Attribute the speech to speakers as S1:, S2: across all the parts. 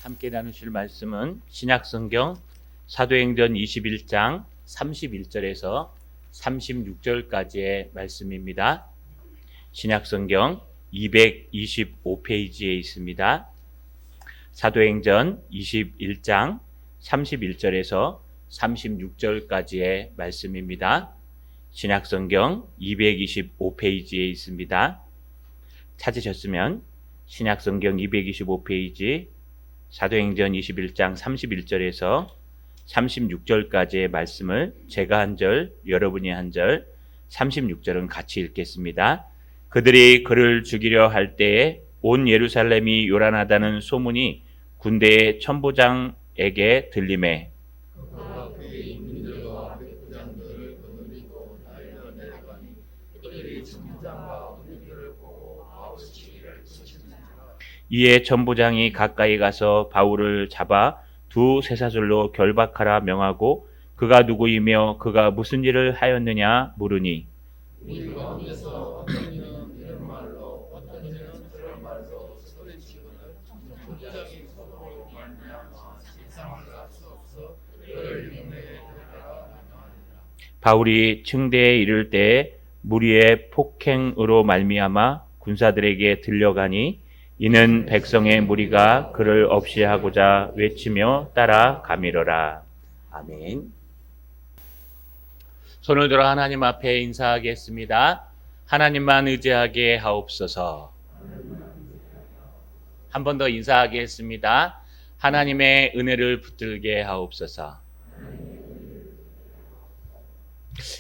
S1: 함께 나누실 말씀은 신약성경 사도행전 21장 31절에서 36절까지의 말씀입니다. 신약성경 225페이지에 있습니다. 사도행전 21장 31절에서 36절까지의 말씀입니다. 신약성경 225페이지에 있습니다. 찾으셨으면 신약성경 225페이지 사도행전 21장 31절에서 36절까지의 말씀을 제가 한 절, 여러분이 한 절, 36절은 같이 읽겠습니다. 그들이 그를 죽이려 할 때에 온 예루살렘이 요란하다는 소문이 군대의 천부장에게 들리매 이에 천부장이 가까이 가서 바울을 잡아 두 쇠사슬로 결박하라 명하고 그가 누구이며 그가 무슨 일을 하였느냐 물으니
S2: 우리 가운데서 어떤 이는 이런 말로 어떤 이는 저런 말로 소리치고는 천부장이 서로 말미암아 세상을 알 수 없어 그를 영내에 들어가라 명하니라.
S1: 바울이 층대에 이를 때에 무리의 폭행으로 말미암아 군사들에게 들려가니 이는 백성의 무리가 그를 없이 하고자 외치며 따라가미러라. 아멘. 손을 들어 하나님 앞에 인사하겠습니다. 하나님만 의지하게 하옵소서. 한 번 더 인사하겠습니다. 하나님의 은혜를 붙들게 하옵소서.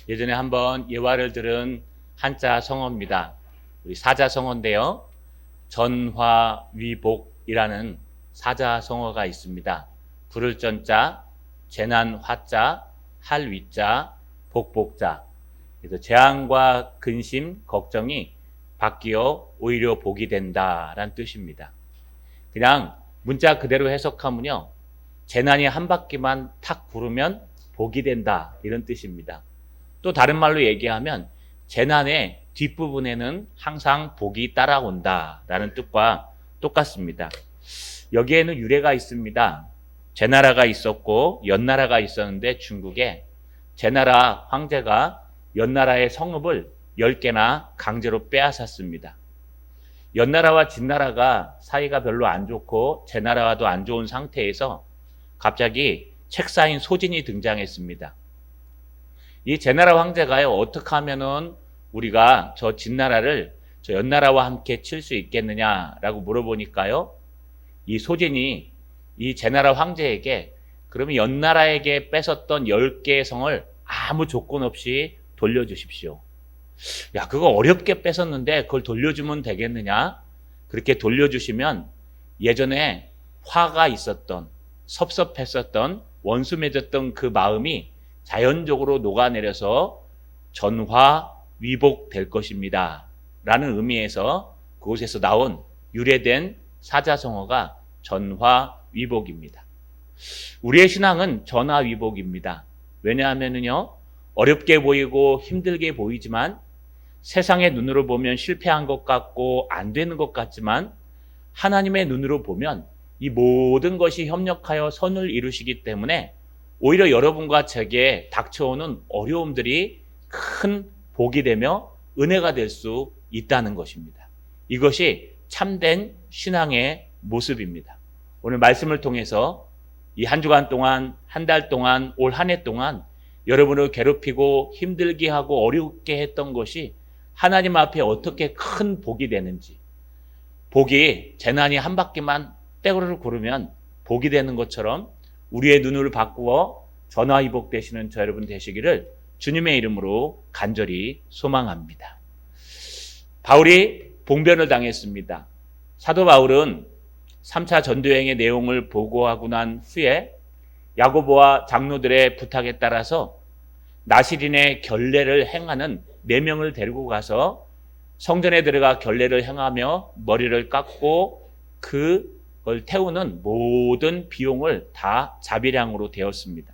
S1: 예전에 한번 예화를 들은 한자 성어입니다. 우리 사자성어인데요. 전화위복이라는 사자성어가 있습니다. 부를 전자, 재난 화자, 할 위자, 복복자. 그래서 재앙과 근심, 걱정이 바뀌어 오히려 복이 된다라는 뜻입니다. 그냥 문자 그대로 해석하면요. 재난이 한 바퀴만 탁 부르면 복이 된다 이런 뜻입니다. 또 다른 말로 얘기하면 재난의 뒷부분에는 항상 복이 따라온다라는 뜻과 똑같습니다. 여기에는 유래가 있습니다. 제나라가 있었고 연나라가 있었는데 중국에 제나라 황제가 연나라의 성읍을 10개나 강제로 빼앗았습니다. 연나라와 진나라가 사이가 별로 안 좋고 제나라와도 안 좋은 상태에서 갑자기 책사인 소진이 등장했습니다. 이 제나라 황제가요, 어떻게 하면은 우리가 저 진나라를 저 연나라와 함께 칠 수 있겠느냐라고 물어보니까요, 이 소진이 이 제나라 황제에게 그러면 연나라에게 뺏었던 10개의 성을 아무 조건 없이 돌려주십시오. 야, 그거 어렵게 뺏었는데 그걸 돌려주면 되겠느냐? 그렇게 돌려주시면 예전에 화가 있었던, 섭섭했었던, 원수 맺었던 그 마음이 자연적으로 녹아내려서 전화위복될 것입니다. 라는 의미에서 그곳에서 나온 유래된 사자성어가 전화위복입니다. 우리의 신앙은 전화위복입니다. 왜냐하면요, 어렵게 보이고 힘들게 보이지만 세상의 눈으로 보면 실패한 것 같고 안 되는 것 같지만 하나님의 눈으로 보면 이 모든 것이 협력하여 선을 이루시기 때문에 오히려 여러분과 제게 닥쳐오는 어려움들이 큰 복이 되며 은혜가 될 수 있다는 것입니다. 이것이 참된 신앙의 모습입니다. 오늘 말씀을 통해서 이 한 주간 동안, 한 달 동안, 올 한 해 동안 여러분을 괴롭히고 힘들게 하고 어렵게 했던 것이 하나님 앞에 어떻게 큰 복이 되는지, 복이 재난이 한 바퀴만 떼구르르 구르면 복이 되는 것처럼 우리의 눈을 바꾸어 전화위복 되시는 저 여러분 되시기를 주님의 이름으로 간절히 소망합니다. 바울이 봉변을 당했습니다. 사도 바울은 3차 전도여행의 내용을 보고하고 난 후에 야고보와 장로들의 부탁에 따라서 나시린의 결례를 행하는 4명을 데리고 가서 성전에 들어가 결례를 행하며 머리를 깎고 그걸 태우는 모든 비용을 다 자비량으로 되었습니다.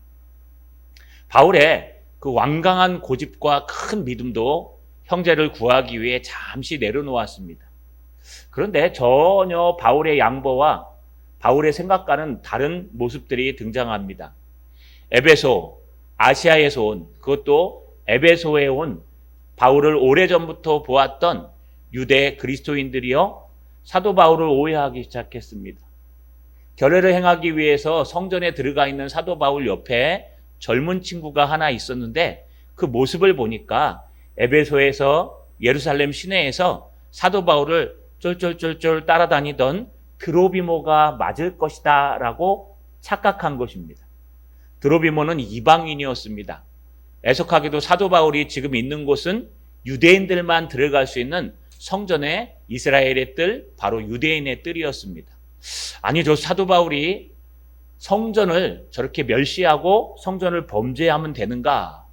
S1: 바울의 그 완강한 고집과 큰 믿음도 형제를 구하기 위해 잠시 내려놓았습니다. 그런데 전혀 바울의 양보와 바울의 생각과는 다른 모습들이 등장합니다. 에베소, 아시아에서 온, 그것도 에베소에 온 바울을 오래전부터 보았던 유대 그리스도인들이요, 사도 바울을 오해하기 시작했습니다. 결례를 행하기 위해서 성전에 들어가 있는 사도 바울 옆에 젊은 친구가 하나 있었는데 그 모습을 보니까 에베소에서 예루살렘 시내에서 사도 바울을 쫄쫄쫄쫄 따라다니던 드로비모가 맞을 것이다 라고 착각한 것입니다. 드로비모는 이방인이었습니다. 애석하게도 사도 바울이 지금 있는 곳은 유대인들만 들어갈 수 있는 성전의 이스라엘의 뜰, 바로 유대인의 뜰이었습니다. 아니, 저 사도 바울이 성전을 저렇게 멸시하고 성전을 범죄하면 되는가?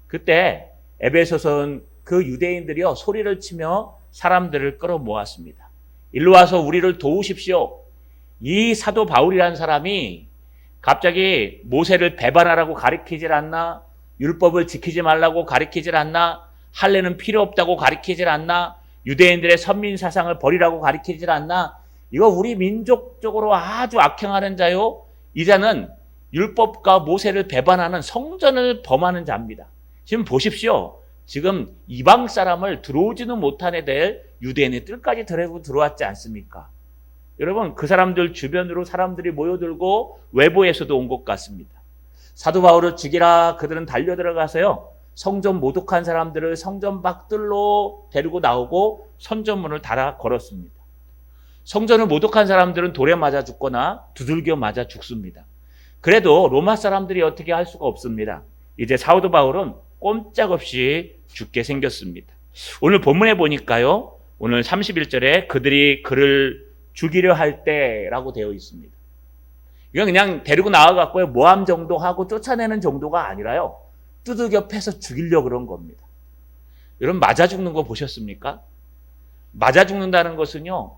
S1: 그때 에베소서는 그 유대인들이요, 소리를 치며 사람들을 끌어모았습니다. 일로 와서 우리를 도우십시오. 이 사도 바울이라는 사람이 갑자기 모세를 배반하라고 가르치질 않나? 율법을 지키지 말라고 가르치질 않나? 할례는 필요 없다고 가르치질 않나? 유대인들의 선민 사상을 버리라고 가르치질 않나? 이거 우리 민족적으로 아주 악행하는 자요. 이 자는 율법과 모세를 배반하는 성전을 범하는 자입니다. 지금 보십시오. 지금 이방 사람을 들어오지는 못한 애들 유대인의 뜰까지 데리고 들어왔지 않습니까? 여러분, 그 사람들 주변으로 사람들이 모여들고 외부에서도 온 것 같습니다. 사도 바울을 죽이라 그들은 달려들어가서요, 성전 모독한 사람들을 성전 밖들로 데리고 나오고 선전문을 달아 걸었습니다. 성전을 모독한 사람들은 돌에 맞아 죽거나 두들겨 맞아 죽습니다. 그래도 로마 사람들이 어떻게 할 수가 없습니다. 이제 사도 바울은 꼼짝없이 죽게 생겼습니다. 오늘 본문에 보니까요, 오늘 31절에 그들이 그를 죽이려 할 때라고 되어 있습니다. 이건 그냥 데리고 나와갖고요, 모함 정도 하고 쫓아내는 정도가 아니라요, 두들겨 패서 죽이려 그런 겁니다. 여러분, 맞아 죽는 거 보셨습니까? 맞아 죽는다는 것은요,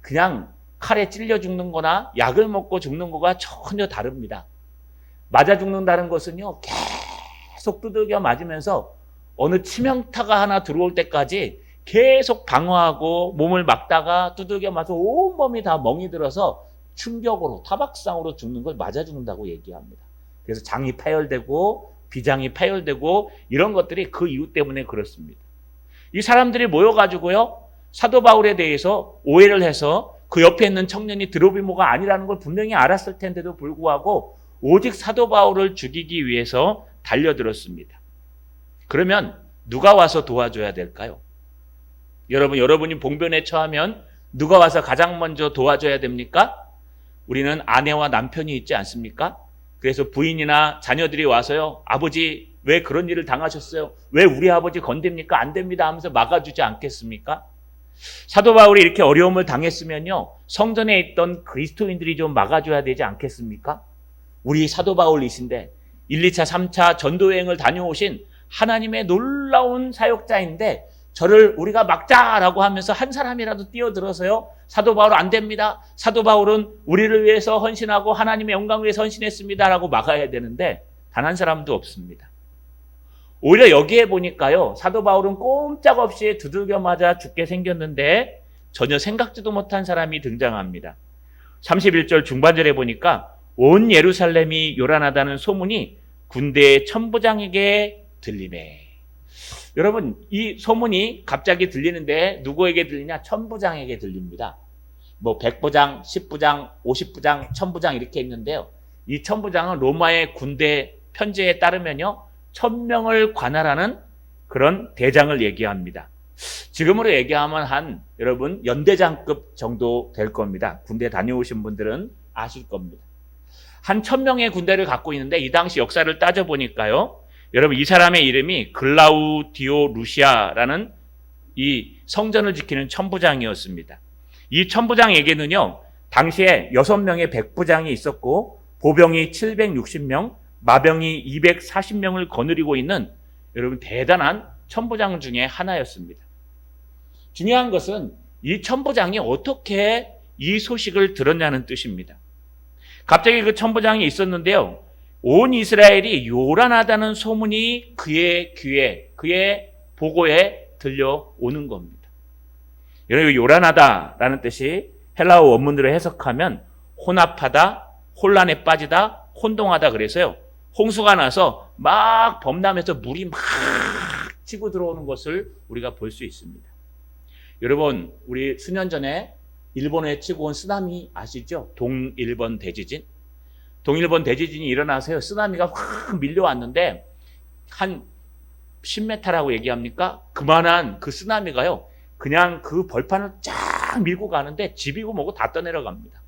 S1: 그냥 칼에 찔려 죽는 거나 약을 먹고 죽는 거가 전혀 다릅니다. 맞아 죽는다는 것은요, 계속 두들겨 맞으면서 어느 치명타가 하나 들어올 때까지 계속 방어하고 몸을 막다가 두들겨 맞아 온몸이 다 멍이 들어서 충격으로, 타박상으로 죽는 걸 맞아 죽는다고 얘기합니다. 그래서 장이 파열되고 비장이 파열되고 이런 것들이 그 이유 때문에 그렇습니다. 이 사람들이 모여가지고요, 사도 바울에 대해서 오해를 해서 그 옆에 있는 청년이 드로비모가 아니라는 걸 분명히 알았을 텐데도 불구하고 오직 사도 바울을 죽이기 위해서 달려들었습니다. 그러면 누가 와서 도와줘야 될까요? 여러분이 봉변에 처하면 누가 와서 가장 먼저 도와줘야 됩니까? 우리는 아내와 남편이 있지 않습니까? 그래서 부인이나 자녀들이 와서요, 아버지 왜 그런 일을 당하셨어요? 왜 우리 아버지 건듭니까? 안 됩니다 하면서 막아주지 않겠습니까? 사도 바울이 이렇게 어려움을 당했으면요, 성전에 있던 그리스도인들이 좀 막아줘야 되지 않겠습니까? 우리 사도 바울이신데 1, 2차, 3차 전도여행을 다녀오신 하나님의 놀라운 사역자인데 저를 우리가 막자라고 하면서 한 사람이라도 뛰어들어서요, 사도 바울 안 됩니다, 사도 바울은 우리를 위해서 헌신하고 하나님의 영광을 위해서 헌신했습니다 라고 막아야 되는데 단 한 사람도 없습니다. 오히려 여기에 보니까요, 사도 바울은 꼼짝없이 두들겨 맞아 죽게 생겼는데 전혀 생각지도 못한 사람이 등장합니다. 31절 중반절에 보니까 온 예루살렘이 요란하다는 소문이 군대의 천부장에게 들리매. 여러분, 이 소문이 갑자기 들리는데 누구에게 들리냐? 천부장에게 들립니다. 뭐 100부장, 10부장, 50부장, 천부장 이렇게 있는데요, 이 천부장은 로마의 군대 편제에 따르면요, 1000명을 관할하는 그런 대장을 얘기합니다. 지금으로 얘기하면 여러분 연대장급 정도 될 겁니다. 군대 다녀오신 분들은 아실 겁니다. 한 1000명의 군대를 갖고 있는데 이 당시 역사를 따져보니까요, 여러분 이 사람의 이름이 글라우디오 루시아라는 이 성전을 지키는 천부장이었습니다. 이 천부장에게는요, 당시에 6명의 백부장이 있었고 보병이 760명, 마병이 240명을 거느리고 있는 여러분 대단한 천부장 중에 하나였습니다. 중요한 것은 이 천부장이 어떻게 이 소식을 들었냐는 뜻입니다. 갑자기 그 천부장이 있었는데요, 온 이스라엘이 요란하다는 소문이 그의 귀에, 그의 보고에 들려오는 겁니다. 여러분, 요란하다라는 뜻이 헬라어 원문으로 해석하면 혼합하다, 혼란에 빠지다, 혼동하다 그래서요. 홍수가 나서 막 범람해서 물이 막 치고 들어오는 것을 우리가 볼 수 있습니다. 여러분, 우리 수년 전에 일본에 치고 온 쓰나미 아시죠? 동일본 대지진. 동일본 대지진이 일어나서요. 쓰나미가 확 밀려왔는데 한 10m라고 얘기합니까? 그만한 그 쓰나미가요. 그냥 그 벌판을 쫙 밀고 가는데 집이고 뭐고 다 떠내려갑니다.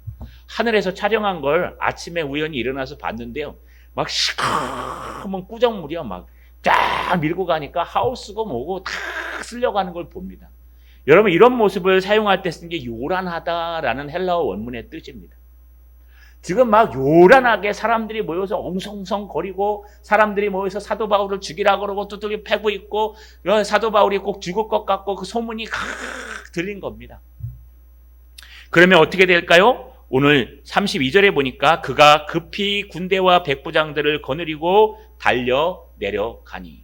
S1: 하늘에서 촬영한 걸 아침에 우연히 일어나서 봤는데요. 막 시커먼 꾸정물이요. 막 쫙 밀고 가니까 하우스고 뭐고 다 쓸려가는 걸 봅니다. 여러분, 이런 모습을 사용할 때 쓴 게 요란하다라는 헬라어 원문의 뜻입니다. 지금 막 요란하게 사람들이 모여서 엉성성 거리고 사람들이 모여서 사도 바울을 죽이라고 그러고 두들겨 패고 있고 사도 바울이 꼭 죽을 것 같고 그 소문이 들린 겁니다. 그러면 어떻게 될까요? 오늘 32절에 보니까 그가 급히 군대와 백부장들을 거느리고 달려 내려가니.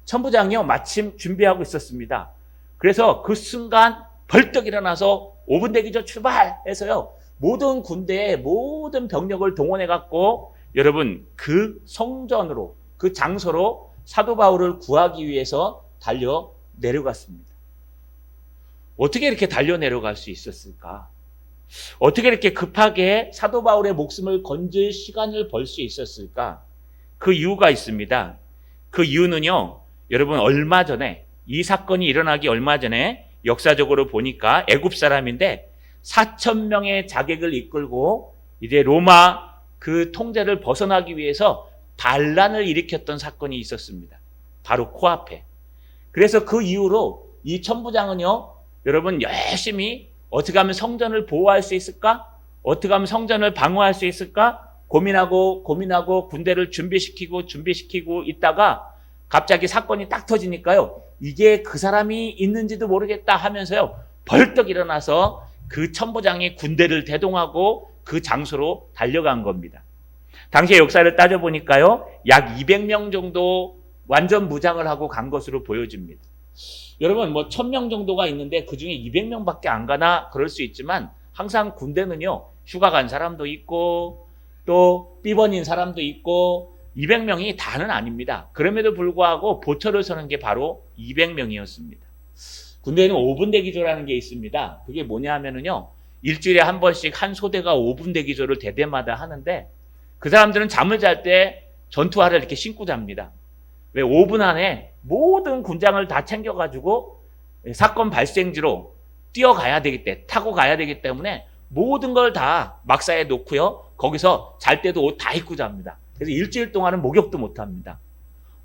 S1: 천부장이요, 마침 준비하고 있었습니다. 그래서 그 순간 벌떡 일어나서 5분 대기 전 출발해서요. 모든 군대의 모든 병력을 동원해 갖고 여러분 그 성전으로 그 장소로 사도 바울을 구하기 위해서 달려 내려갔습니다. 어떻게 이렇게 달려 내려갈 수 있었을까? 어떻게 이렇게 급하게 사도 바울의 목숨을 건질 시간을 벌 수 있었을까? 그 이유가 있습니다. 그 이유는요, 여러분 얼마 전에 이 사건이 일어나기 얼마 전에 역사적으로 보니까 애굽 사람인데 4,000명의 자객을 이끌고 이제 로마 그 통제를 벗어나기 위해서 반란을 일으켰던 사건이 있었습니다. 바로 코앞에. 그래서 그 이후로 이 천부장은요, 여러분 열심히 어떻게 하면 성전을 보호할 수 있을까? 어떻게 하면 성전을 방어할 수 있을까? 고민하고 군대를 준비시키고 있다가 갑자기 사건이 딱 터지니까요. 이게 그 사람이 있는지도 모르겠다 하면서요. 벌떡 일어나서 그 천부장이 군대를 대동하고 그 장소로 달려간 겁니다. 당시의 역사를 따져보니까요. 약 200명 정도 완전 무장을 하고 간 것으로 보여집니다. 여러분 1000명 정도가 있는데 그중에 200명밖에 안 가나 그럴 수 있지만 항상 군대는요. 휴가 간 사람도 있고 또 삐번인 사람도 있고 200명이 다는 아닙니다. 그럼에도 불구하고 보초를 서는 게 바로 200명이었습니다. 군대에는 5분 대기조라는 게 있습니다. 그게 뭐냐 하면은요. 일주일에 한 번씩 한 소대가 5분 대기조를 대대마다 하는데 그 사람들은 잠을 잘 때 전투화를 이렇게 신고 잡니다. 왜 5분 안에 모든 군장을 다 챙겨가지고 사건 발생지로 뛰어가야 되기 때문에 타고 가야 되기 때문에 모든 걸 다 막사에 놓고요. 거기서 잘 때도 옷 다 입고 잡니다. 그래서 일주일 동안은 목욕도 못 합니다.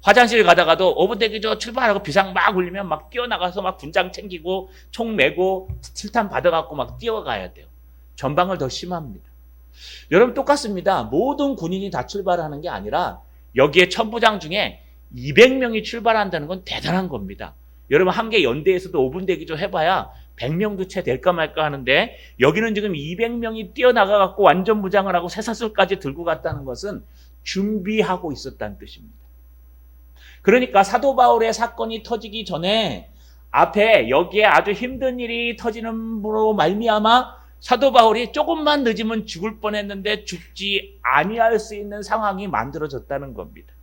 S1: 화장실 가다가도 5분 대기조 출발하고 비상 막 울리면 막 뛰어나가서 막 군장 챙기고 총 메고 칠탄 받아갖고 막 뛰어가야 돼요. 전방을 더 심합니다. 여러분 똑같습니다. 모든 군인이 다 출발하는 게 아니라 여기에 천부장 중에 200명이 출발한다는 건 대단한 겁니다. 여러분 한 개 연대에서도 5분 대기조 해봐야 100명도 채 될까 말까 하는데 여기는 지금 200명이 뛰어나가갖고 완전 무장을 하고 쇠사슬까지 들고 갔다는 것은 준비하고 있었다는 뜻입니다. 그러니까 사도 바울의 사건이 터지기 전에 앞에 여기에 아주 힘든 일이 터지는으로 말미암아 사도 바울이 조금만 늦으면 죽을 뻔했는데 죽지 아니할 수 있는 상황이 만들어졌다는 겁니다.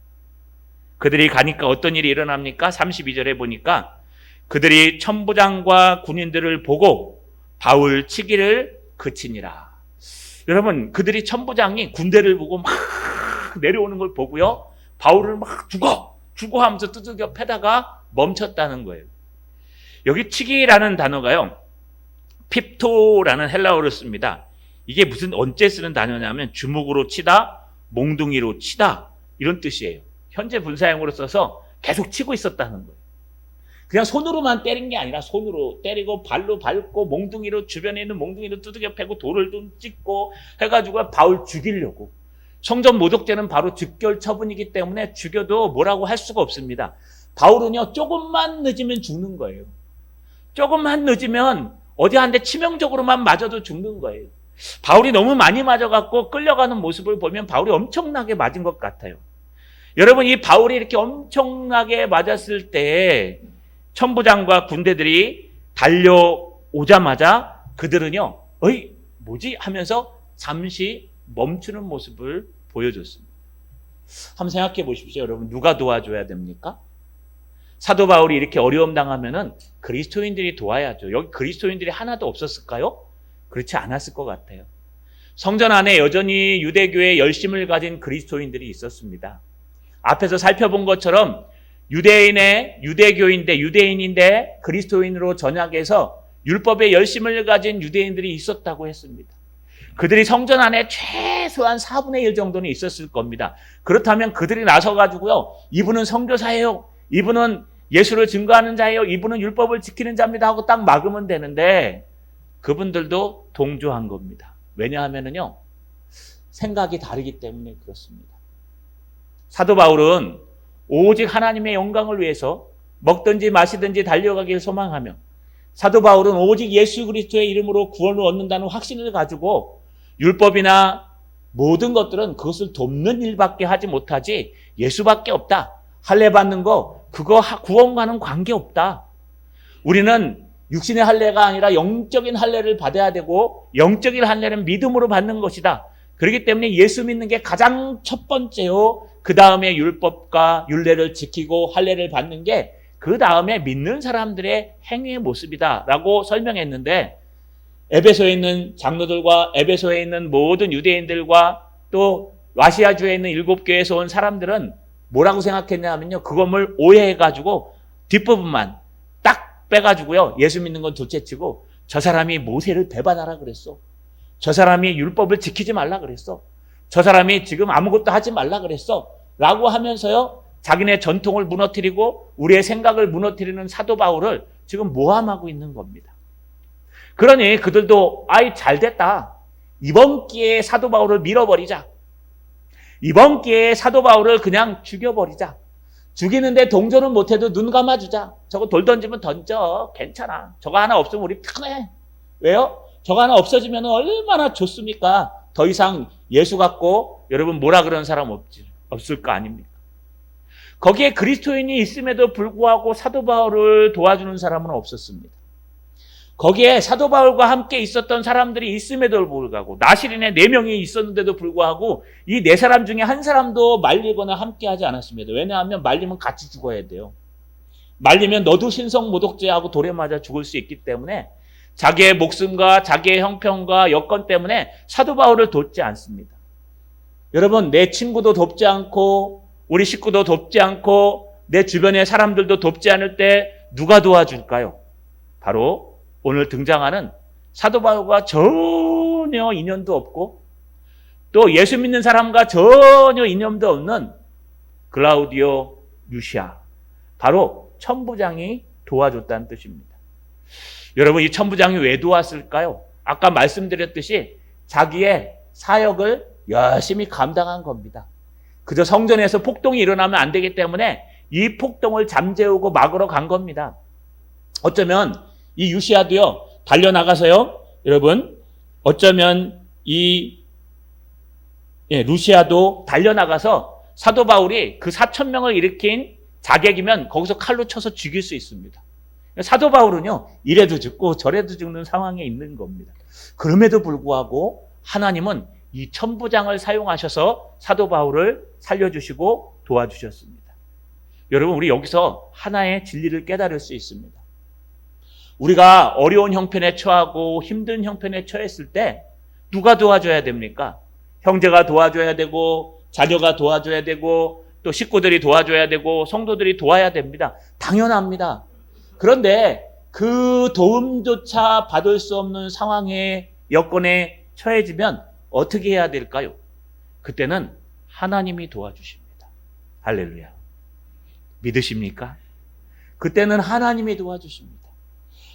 S1: 그들이 가니까 어떤 일이 일어납니까? 32절에 보니까 그들이 천부장과 군인들을 보고 바울 치기를 그치니라. 여러분 그들이 천부장이 군대를 보고 막 내려오는 걸 보고요. 바울을 막 죽어 하면서 두들겨 패다가 멈췄다는 거예요. 여기 치기라는 단어가요. 핍토라는 헬라어를 씁니다. 이게 무슨 언제 쓰는 단어냐면 주먹으로 치다, 몽둥이로 치다 이런 뜻이에요. 현재 분사형으로 써서 계속 치고 있었다는 거예요. 그냥 손으로만 때린 게 아니라 손으로 때리고 발로 밟고 몽둥이로 주변에 있는 몽둥이로 두들겨 패고 돌을 좀 찍고 해가지고 바울 죽이려고. 성전 모독죄는 바로 즉결 처분이기 때문에 죽여도 뭐라고 할 수가 없습니다. 바울은요 조금만 늦으면 죽는 거예요. 조금만 늦으면 어디 한 대 치명적으로만 맞아도 죽는 거예요. 바울이 너무 많이 맞아갖고 끌려가는 모습을 보면 바울이 엄청나게 맞은 것 같아요. 여러분 이 바울이 이렇게 엄청나게 맞았을 때 천부장과 군대들이 달려오자마자 그들은요 어이 뭐지 하면서 잠시 멈추는 모습을 보여줬습니다. 한번 생각해 보십시오. 여러분, 누가 도와줘야 됩니까? 사도 바울이 이렇게 어려움 당하면은 그리스도인들이 도와야죠. 여기 그리스도인들이 하나도 없었을까요? 그렇지 않았을 것 같아요. 성전 안에 여전히 유대교의 열심을 가진 그리스도인들이 있었습니다. 앞에서 살펴본 것처럼 유대인인데 그리스도인으로 전향해서 율법의 열심을 가진 유대인들이 있었다고 했습니다. 그들이 성전 안에 최소한 4분의 1 정도는 있었을 겁니다. 그렇다면 그들이 나서가지고요, 이분은 선교사예요, 이분은 예수를 증거하는 자예요, 이분은 율법을 지키는 자입니다 하고 딱 막으면 되는데 그분들도 동조한 겁니다. 왜냐하면요, 생각이 다르기 때문에 그렇습니다. 사도 바울은 오직 하나님의 영광을 위해서 먹든지 마시든지 달려가길 소망하며, 사도 바울은 오직 예수 그리스도의 이름으로 구원을 얻는다는 확신을 가지고 율법이나 모든 것들은 그것을 돕는 일밖에 하지 못하지 예수밖에 없다. 할례 받는 거 그거 구원과는 관계없다. 우리는 육신의 할례가 아니라 영적인 할례를 받아야 되고 영적인 할례는 믿음으로 받는 것이다. 그렇기 때문에 예수 믿는 게 가장 첫 번째요. 그 다음에 율법과 율례를 지키고 할례를 받는 게 그 다음에 믿는 사람들의 행위의 모습이다 라고 설명했는데, 에베소에 있는 장로들과 에베소에 있는 모든 유대인들과 또 아시아주에 있는 7교회에서 온 사람들은 뭐라고 생각했냐면요, 그것을 오해해가지고 뒷부분만 딱 빼가지고요, 예수 믿는 건 둘째치고 저 사람이 모세를 배반하라 그랬어, 저 사람이 율법을 지키지 말라 그랬어, 저 사람이 지금 아무것도 하지 말라 그랬어 라고 하면서요, 자기네 전통을 무너뜨리고 우리의 생각을 무너뜨리는 사도 바울을 지금 모함하고 있는 겁니다. 그러니 그들도 아이 잘됐다, 이번 기회에 사도 바울을 밀어버리자, 이번 기회에 사도 바울을 그냥 죽여버리자, 죽이는데 동조는 못해도 눈 감아주자, 저거 돌 던지면 던져, 괜찮아, 저거 하나 없으면 우리 편해. 왜요? 저거 하나 없어지면 얼마나 좋습니까? 더 이상 예수 갖고 여러분 뭐라 그러는 사람 없을 거 아닙니까? 거기에 그리스도인이 있음에도 불구하고 사도 바울을 도와주는 사람은 없었습니다. 거기에 사도 바울과 함께 있었던 사람들이 있음에도 불구하고 나시린에 4명이 있었는데도 불구하고 이 4사람 중에 한 사람도 말리거나 함께하지 않았습니다. 왜냐하면 말리면 같이 죽어야 돼요. 말리면 너도 신성모독죄하고 돌에 맞아 죽을 수 있기 때문에 자기의 목숨과 자기의 형편과 여건 때문에 사도 바울을 돕지 않습니다. 여러분, 내 친구도 돕지 않고 우리 식구도 돕지 않고 내 주변의 사람들도 돕지 않을 때 누가 도와줄까요? 바로 오늘 등장하는 사도 바울과 전혀 인연도 없고 또 예수 믿는 사람과 전혀 인연도 없는 글라우디오 루시아, 바로 천부장이 도와줬다는 뜻입니다. 여러분, 이 천부장이 왜 도왔을까요? 아까 말씀드렸듯이 자기의 사역을 열심히 감당한 겁니다. 그저 성전에서 폭동이 일어나면 안 되기 때문에 이 폭동을 잠재우고 막으러 간 겁니다. 어쩌면 이 유시아도요, 달려나가서요, 여러분, 어쩌면 루시아도 달려나가서 사도 바울이 그 4,000명을 일으킨 자객이면 거기서 칼로 쳐서 죽일 수 있습니다. 사도 바울은요, 이래도 죽고 저래도 죽는 상황에 있는 겁니다. 그럼에도 불구하고 하나님은 이 천부장을 사용하셔서 사도 바울을 살려주시고 도와주셨습니다. 여러분, 우리 여기서 하나의 진리를 깨달을 수 있습니다. 우리가 어려운 형편에 처하고 힘든 형편에 처했을 때 누가 도와줘야 됩니까? 형제가 도와줘야 되고 자녀가 도와줘야 되고 또 식구들이 도와줘야 되고 성도들이 도와야 됩니다. 당연합니다. 그런데 그 도움조차 받을 수 없는 상황의 여건에 처해지면 어떻게 해야 될까요? 그때는 하나님이 도와주십니다. 할렐루야. 믿으십니까? 그때는 하나님이 도와주십니다.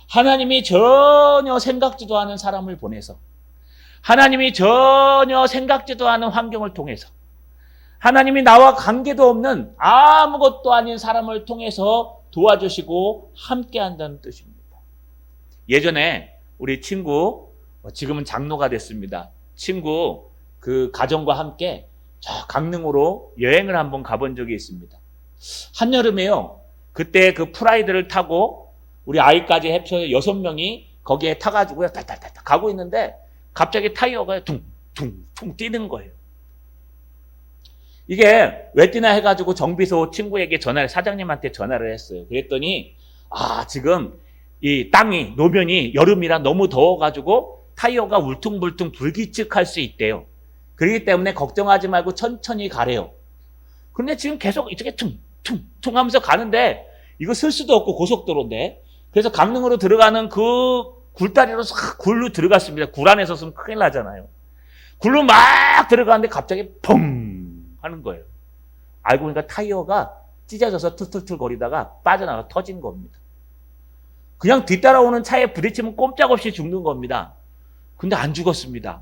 S1: 하나님이 전혀 생각지도 않은 사람을 보내서, 하나님이 전혀 생각지도 않은 환경을 통해서, 하나님이 나와 관계도 없는 아무것도 아닌 사람을 통해서 도와주시고 함께한다는 뜻입니다. 예전에 우리 친구, 지금은 장로가 됐습니다. 친구 그 가정과 함께 저 강릉으로 여행을 한번 가본 적이 있습니다. 한여름에요. 그때 그 프라이드를 타고 우리 아이까지 합쳐 6명이 거기에 타가지고요, 탈탈탈 가고 있는데 갑자기 타이어가 둥 퉁퉁 뛰는 거예요. 이게 왜 뛰나 해가지고 정비소 친구에게 사장님한테 전화를 했어요. 그랬더니 지금 이 땅이 노면이 여름이라 너무 더워가지고 타이어가 울퉁불퉁 불규칙할 수 있대요. 그렇기 때문에 걱정하지 말고 천천히 가래요. 근데 지금 계속 이쪽에 퉁퉁퉁 하면서 가는데 이거 쓸 수도 없고 고속도로인데, 그래서 강릉으로 들어가는 그 굴다리로 싹 굴로 들어갔습니다. 굴 안에 섰으면 큰일 나잖아요. 굴로 막 들어가는데 갑자기 펑 하는 거예요. 알고 보니까 타이어가 찢어져서 툴툴툴 거리다가 빠져나가 터진 겁니다. 그냥 뒤따라오는 차에 부딪히면 꼼짝없이 죽는 겁니다. 근데 안 죽었습니다.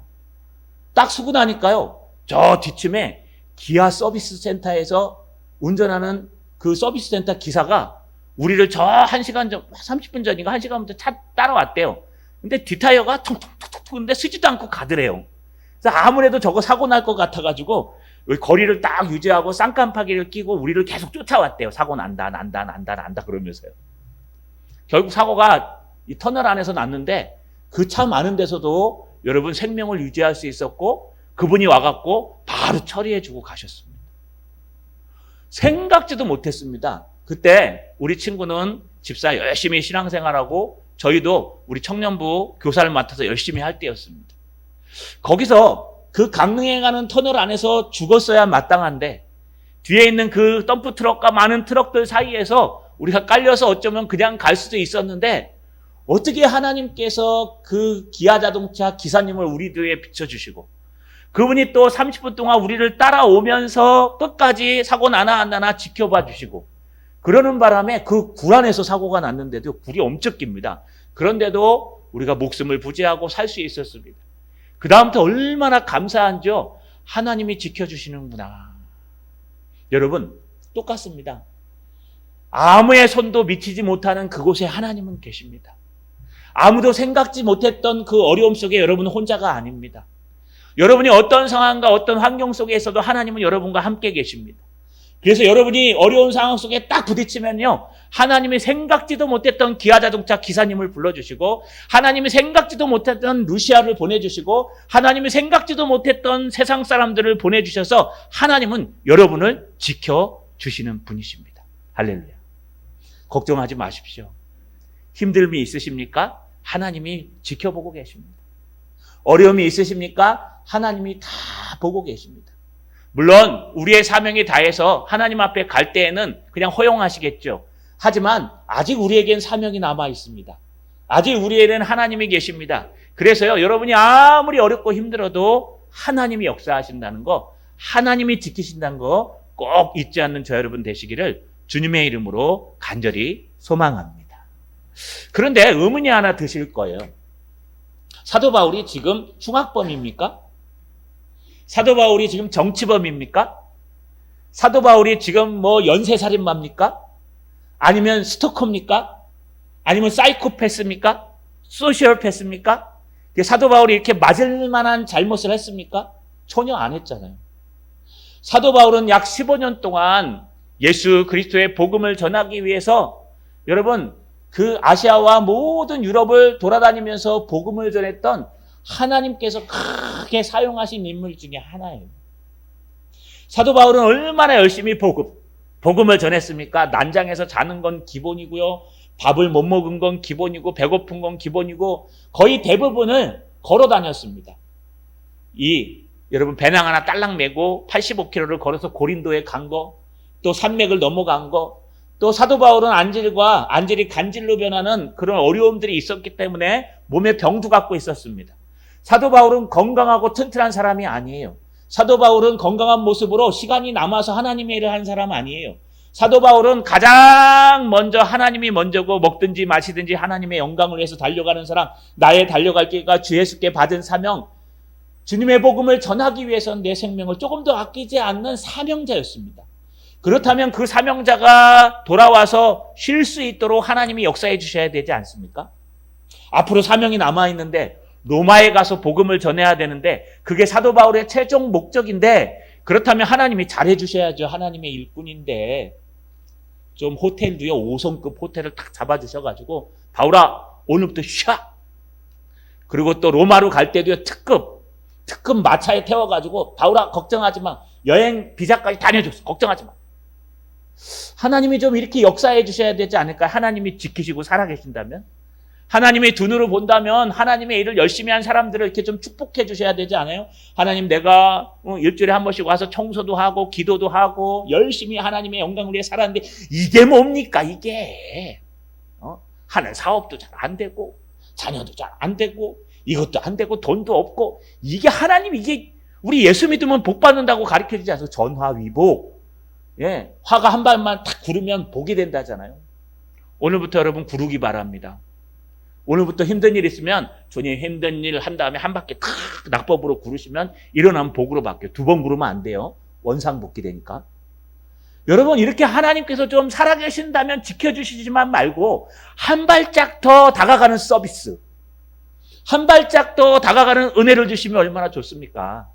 S1: 딱 쓰고 나니까요, 저 뒤쯤에 기아 서비스 센터에서 운전하는 그 서비스 센터 기사가 우리를 저 1시간 전, 30분 전인가 1시간부터 차 따라왔대요. 근데 뒷타이어가 퉁퉁퉁퉁 근데 쓰지도 않고 가더래요. 그래서 아무래도 저거 사고 날 것 같아가지고 거리를 딱 유지하고 쌍깜파기를 끼고 우리를 계속 쫓아왔대요. 사고 난다 그러면서요. 결국 사고가 이 터널 안에서 났는데 그 차 많은 데서도 여러분 생명을 유지할 수 있었고, 그분이 와갖고 바로 처리해주고 가셨습니다. 생각지도 못했습니다. 그때 우리 친구는 집사 열심히 신앙생활하고 저희도 우리 청년부 교사를 맡아서 열심히 할 때였습니다. 거기서 그 강릉에 가는 터널 안에서 죽었어야 마땅한데 뒤에 있는 그 덤프 트럭과 많은 트럭들 사이에서 우리가 깔려서 어쩌면 그냥 갈 수도 있었는데, 어떻게 하나님께서 그 기아 자동차 기사님을 우리 뒤에 비춰주시고 그분이 또 30분 동안 우리를 따라오면서 끝까지 사고 나나 안 나나 지켜봐 주시고, 그러는 바람에 그 굴 안에서 사고가 났는데도 굴이 엄청 깁니다. 그런데도 우리가 목숨을 부지하고 살 수 있었습니다. 그 다음부터 얼마나 감사한지요. 하나님이 지켜주시는구나. 여러분, 똑같습니다. 아무의 손도 미치지 못하는 그곳에 하나님은 계십니다. 아무도 생각지 못했던 그 어려움 속에 여러분은 혼자가 아닙니다. 여러분이 어떤 상황과 어떤 환경 속에 있어도 하나님은 여러분과 함께 계십니다. 그래서 여러분이 어려운 상황 속에 딱 부딪히면요, 하나님이 생각지도 못했던 기아자동차 기사님을 불러주시고, 하나님이 생각지도 못했던 루시아를 보내주시고, 하나님이 생각지도 못했던 세상 사람들을 보내주셔서 하나님은 여러분을 지켜주시는 분이십니다. 할렐루야. 걱정하지 마십시오. 힘듦이 있으십니까? 하나님이 지켜보고 계십니다. 어려움이 있으십니까? 하나님이 다 보고 계십니다. 물론 우리의 사명이 다해서 하나님 앞에 갈 때에는 그냥 허용하시겠죠. 하지만 아직 우리에겐 사명이 남아 있습니다. 아직 우리에게는 하나님이 계십니다. 그래서요, 여러분이 아무리 어렵고 힘들어도 하나님이 역사하신다는 거, 하나님이 지키신다는 거 꼭 잊지 않는 저 여러분 되시기를 주님의 이름으로 간절히 소망합니다. 그런데 의문이 하나 드실 거예요. 사도 바울이 지금 흉악범입니까? 사도 바울이 지금 정치범입니까? 사도 바울이 지금 연쇄살인마입니까? 아니면 스토커입니까? 아니면 사이코패스입니까? 소시오패스입니까? 사도 바울이 이렇게 맞을 만한 잘못을 했습니까? 전혀 안 했잖아요. 사도 바울은 약 15년 동안 예수 그리스도의 복음을 전하기 위해서 여러분 그 아시아와 모든 유럽을 돌아다니면서 복음을 전했던 하나님께서 크게 사용하신 인물 중에 하나예요. 사도 바울은 얼마나 열심히 복음을 전했습니까? 난장에서 자는 건 기본이고요. 밥을 못 먹은 건 기본이고 배고픈 건 기본이고 거의 대부분을 걸어 다녔습니다. 여러분 배낭 하나 딸랑 메고 85km를 걸어서 고린도에 간 거, 또 산맥을 넘어간 거, 또 사도 바울은 안질이 간질로 변하는 그런 어려움들이 있었기 때문에 몸에 병도 갖고 있었습니다. 사도 바울은 건강하고 튼튼한 사람이 아니에요. 사도 바울은 건강한 모습으로 시간이 남아서 하나님의 일을 한 사람 아니에요. 사도 바울은 가장 먼저 하나님이 먼저고 먹든지 마시든지 하나님의 영광을 위해서 달려가는 사람, 나의 달려갈 길과 주 예수께 받은 사명, 주님의 복음을 전하기 위해서는 내 생명을 조금 더 아끼지 않는 사명자였습니다. 그렇다면 그 사명자가 돌아와서 쉴 수 있도록 하나님이 역사해 주셔야 되지 않습니까? 앞으로 사명이 남아있는데 로마에 가서 복음을 전해야 되는데 그게 사도 바울의 최종 목적인데 그렇다면 하나님이 잘해 주셔야죠. 하나님의 일꾼인데 좀 호텔도요 5성급 호텔을 딱 잡아주셔가지고 바울아 오늘부터 쉬어. 그리고 또 로마로 갈 때도요 특급 특급 마차에 태워가지고 바울아 걱정하지 마. 여행 비자까지 다 내줬어. 걱정하지 마. 하나님이 좀 이렇게 역사해 주셔야 되지 않을까? 하나님이 지키시고 살아계신다면? 하나님의 두 눈으로 본다면 하나님의 일을 열심히 한 사람들을 이렇게 좀 축복해 주셔야 되지 않아요? 하나님 내가 일주일에 한 번씩 와서 청소도 하고 기도도 하고 열심히 하나님의 영광을 위해 살았는데 이게 뭡니까 이게? 하는 사업도 잘 안 되고 자녀도 잘 안 되고 이것도 안 되고 돈도 없고 이게 하나님 이게 우리 예수 믿으면 복 받는다고 가르쳐주지 않아요? 전화위복. 예, 화가 한 발만 탁 구르면 복이 된다잖아요. 오늘부터 여러분 구르기 바랍니다. 오늘부터 힘든 일 있으면 주님 힘든 일 한 다음에 한 바퀴 탁 낙법으로 구르시면 일어나면 복으로 바뀌어요. 두 번 구르면 안 돼요. 원상복귀 되니까. 여러분 이렇게 하나님께서 좀 살아계신다면 지켜주시지만 말고 한 발짝 더 다가가는 서비스, 한 발짝 더 다가가는 은혜를 주시면 얼마나 좋습니까?